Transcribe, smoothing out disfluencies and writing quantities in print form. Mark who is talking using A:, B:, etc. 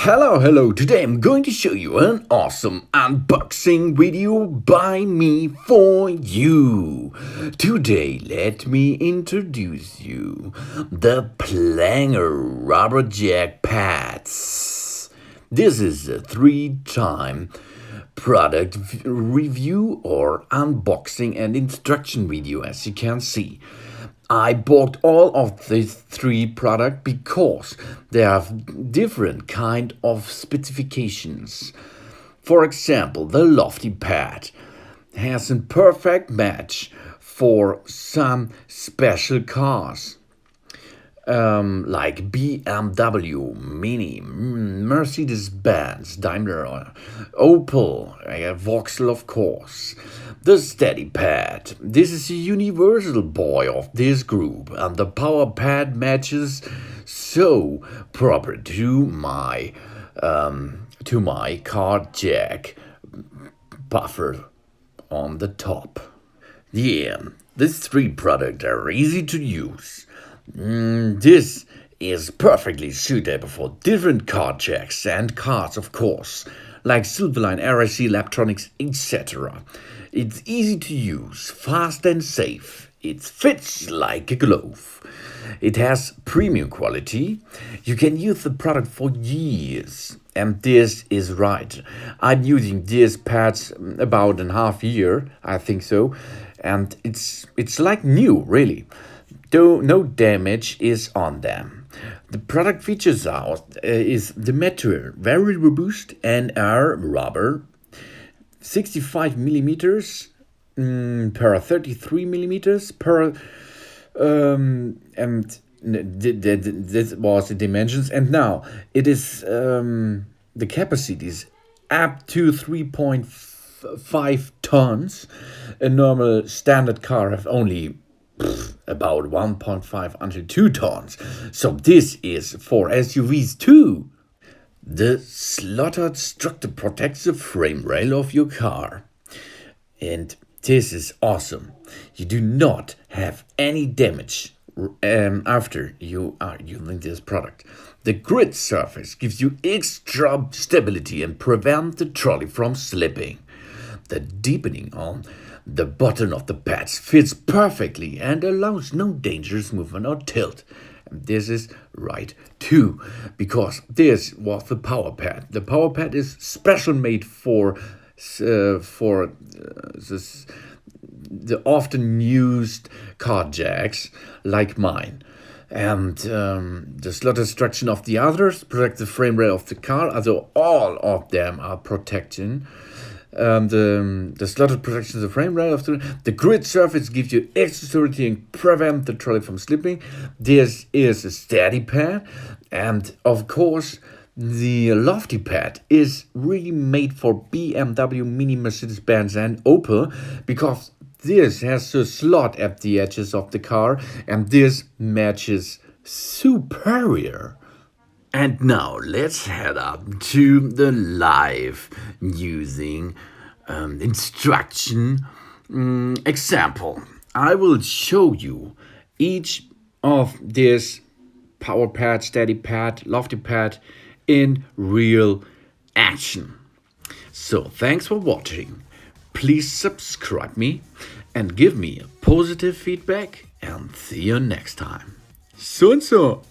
A: Hello, today I'm going to show you an awesome unboxing video by me for you. Today, let me introduce you the PLANGER Rubber Jack Pads. This is a 3-time product review or unboxing and instruction video, as you can see. I bought all of these 3 products because they have different kind of specifications. For example, the Lofty Pad has a perfect match for some special cars. Like BMW, Mini, Mercedes-Benz, Daimler, Opel, Vauxhall of course. The Steady Pad. This is a universal boy of this group, and the Power Pad matches so proper to my car jack buffer on the top. Yeah, these 3 products are easy to use. This is perfectly suitable for different car jacks and cars, of course, like Silverline, RIC, Laptronix, etc. It's easy to use, fast and safe. It fits like a glove. It has premium quality. You can use the product for years. And this is right. I'm using these pads about a half year, I think so. And it's like new, really. Though no damage is on them. The product features is the material very robust and are rubber, 65 millimeters per 33 millimeters per, and this was the dimensions. And now it is the capacity is up to 3.5 tons. A normal standard car have only about 1.5 until 2 tons. So this is for SUVs too. The slotted structure protects the frame rail of your car. And this is awesome. You do not have any damage after you are using this product. The grid surface gives you extra stability and prevents the trolley from slipping. The deepening on the bottom of the pads fits perfectly and allows no dangerous movement or tilt. And this is right too, because this was the Power Pad. The Power Pad is special made for the often used car jacks like mine. And the slotted structure of the others protect the frame rail of the car, although all of them are protecting. The slotted protection of the frame rail of the grid surface gives you extra stability and prevent the trolley from slipping. This is a Steady Pad, and of course the Lofty Pad is really made for BMW, Mini, Mercedes-Benz and Opel, because this has a slot at the edges of the car, and this matches superior. And now let's head up to the live using instruction example. I will show you each of this Power Pad, Steady Pad, Lofty Pad in real action. So thanks for watching. Please subscribe me and give me a positive feedback, and see you next time. So.